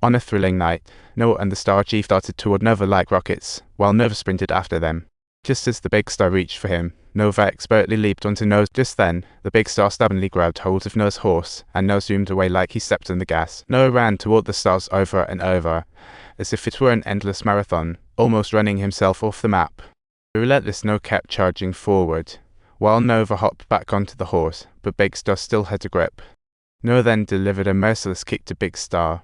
On a thrilling night, Noah and the Star Chief darted toward Nova like rockets, while Nova sprinted after them. Just as the big star reached for him, Nova expertly leaped onto Noah. Just then, the big star stubbornly grabbed hold of Noah's horse, and Noah zoomed away like he stepped on the gas. Noah ran toward the stars over and over, as if it were an endless marathon, almost running himself off the map. The relentless Noah kept charging forward, while Nova hopped back onto the horse, but Big Star still had a grip. Noah then delivered a merciless kick to Big Star.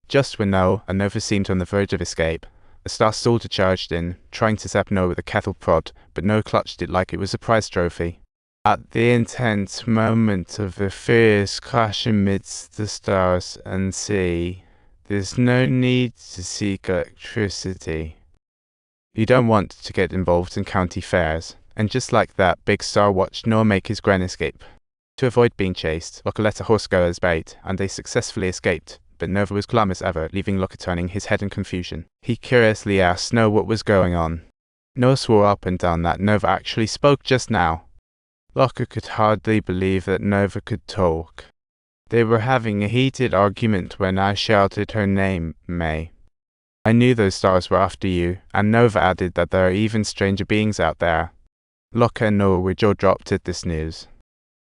Just when Noah and Nova seemed on the verge of escape, a Star Soldier charged in, trying to zap Noah with a kettle prod, but Noah clutched it like it was a prize trophy. At the intense moment of a fierce clash amidst the stars and sea, there's no need to seek electricity. You don't want to get involved in county fairs. And just like that, Big Star watched Noah make his grand escape. To avoid being chased, Locke let a horse go as bait, and they successfully escaped. But Nova was calm as ever, leaving Locke turning his head in confusion. He curiously asked Noah what was going on. Noah swore up and down that Nova actually spoke just now. Locke could hardly believe that Nova could talk. They were having a heated argument when I shouted her name, May. I knew those stars were after you, and Nova added that there are even stranger beings out there. Locke and Noah were jaw-dropped at this news.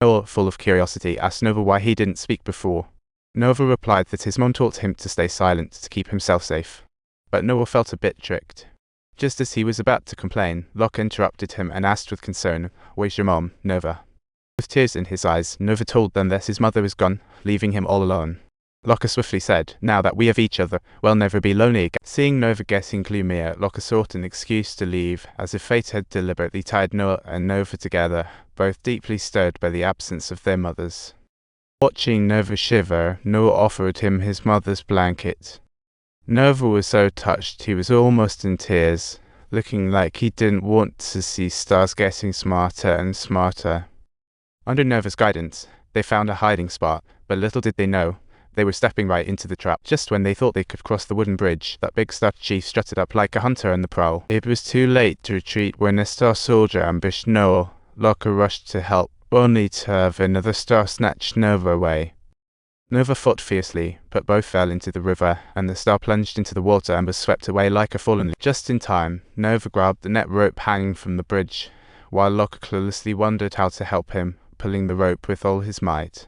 Noah, full of curiosity, asked Nova why he didn't speak before. Nova replied that his mom taught him to stay silent to keep himself safe. But Noah felt a bit tricked. Just as he was about to complain, Locke interrupted him and asked with concern, "Where's your mom, Nova?" With tears in his eyes, Nova told them that his mother was gone, leaving him all alone. Locke swiftly said, "Now that we have each other, we'll never be lonely again." Seeing Nova getting gloomier, Locke sought an excuse to leave, as if fate had deliberately tied Noah and Nova together, both deeply stirred by the absence of their mothers. Watching Nova shiver, Noah offered him his mother's blanket. Nova was so touched he was almost in tears, looking like he didn't want to see stars getting smarter and smarter. Under Nova's guidance, they found a hiding spot, but little did they know, they were stepping right into the trap. Just when they thought they could cross the wooden bridge, that Big Star Chief strutted up like a hunter on the prowl. It was too late to retreat when a Star Soldier ambushed Noah. Locke rushed to help, only to have another star snatch Nova away. Nova fought fiercely, but both fell into the river, and the star plunged into the water and was swept away like a fallen leaf. Just in time, Nova grabbed the net rope hanging from the bridge, while Locke cluelessly wondered how to help him, pulling the rope with all his might.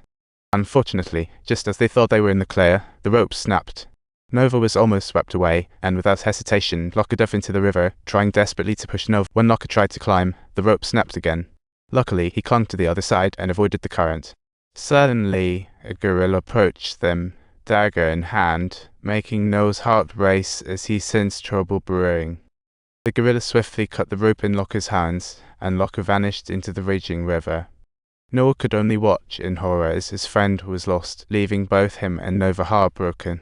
Unfortunately, just as they thought they were in the clear, the rope snapped. Nova was almost swept away, and without hesitation, Locke dove into the river, trying desperately to push Nova. When Locke tried to climb, the rope snapped again. Luckily, he clung to the other side and avoided the current. Suddenly, a gorilla approached them, dagger in hand, making Noah's heart race as he sensed trouble brewing. The gorilla swiftly cut the rope in Locke's hands, and Locke vanished into the raging river. Noah could only watch in horror as his friend was lost, leaving both him and Nova heartbroken.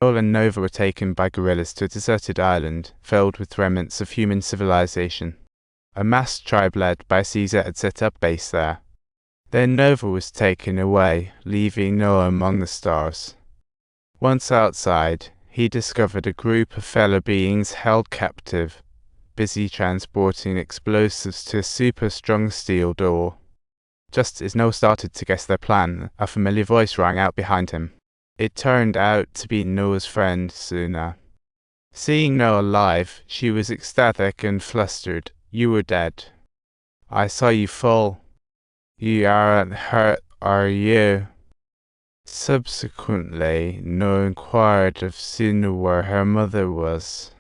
Noah and Nova were taken by gorillas to a deserted island, filled with remnants of human civilization. A masked tribe led by Caesar had set up base there. Then Nova was taken away, leaving Noah among the stars. Once outside, he discovered a group of fellow beings held captive, busy transporting explosives to a super-strong steel door. Just as Noah started to guess their plan, a familiar voice rang out behind him. It turned out to be Noah's friend, Suna. Seeing Noah alive, she was ecstatic and flustered. "You were dead. I saw you fall. You aren't hurt, are you?" Subsequently, Noah inquired of Suna where her mother was.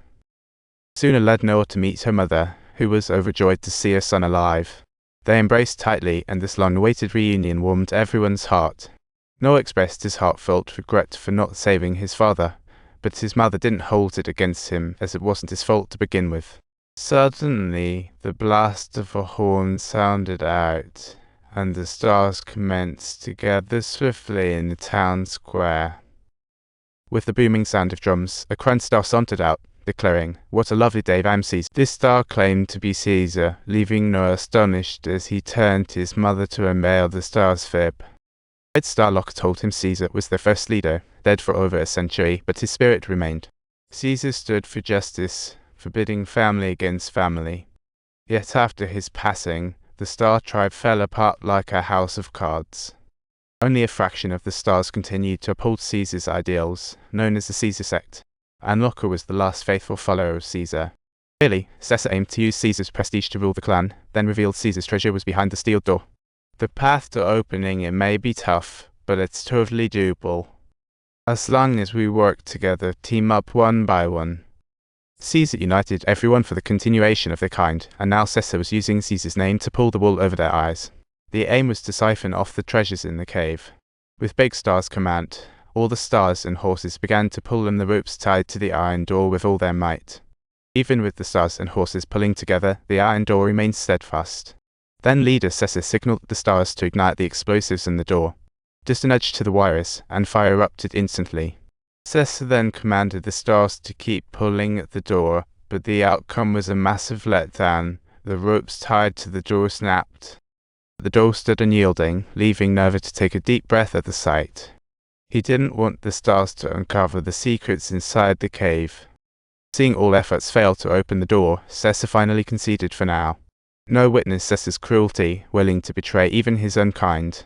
Suna led Noah to meet her mother, who was overjoyed to see her son alive. They embraced tightly, and this long-awaited reunion warmed everyone's heart. Noah expressed his heartfelt regret for not saving his father, but his mother didn't hold it against him, as it wasn't his fault to begin with. Suddenly, the blast of a horn sounded out, and the stars commenced to gather swiftly in the town square. With the booming sound of drums, a crowned star sauntered out, declaring, "What a lovely day, I'm Caesar." This star claimed to be Caesar, leaving Noah astonished as he turned to his mother to unveil the star's fib. Red Star Locke told him Caesar was their first leader, dead for over a century, but his spirit remained. Caesar stood for justice, forbidding family against family. Yet after his passing, the Star Tribe fell apart like a house of cards. Only a fraction of the stars continued to uphold Caesar's ideals, known as the Caesar sect, and Locke was the last faithful follower of Caesar. Clearly, Caesar aimed to use Caesar's prestige to rule the clan, then revealed Caesar's treasure was behind the steel door. The path to opening it may be tough, but it's totally doable. As long as we work together, team up one by one. Caesar united everyone for the continuation of their kind, and now Caesar was using Caesar's name to pull the wool over their eyes. The aim was to siphon off the treasures in the cave. With Big Star's command, all the stars and horses began to pull on the ropes tied to the iron door with all their might. Even with the stars and horses pulling together, the iron door remained steadfast. Then leader Caesar signaled the stars to ignite the explosives in the door. Just a nudge to the wires, and fire erupted instantly. Caesar then commanded the stars to keep pulling at the door, but the outcome was a massive letdown. The ropes tied to the door snapped. The door stood unyielding, leaving Nerva to take a deep breath at the sight. He didn't want the stars to uncover the secrets inside the cave. Seeing all efforts fail to open the door, Caesar finally conceded for now. No witness Caesar's cruelty, willing to betray even his own kind.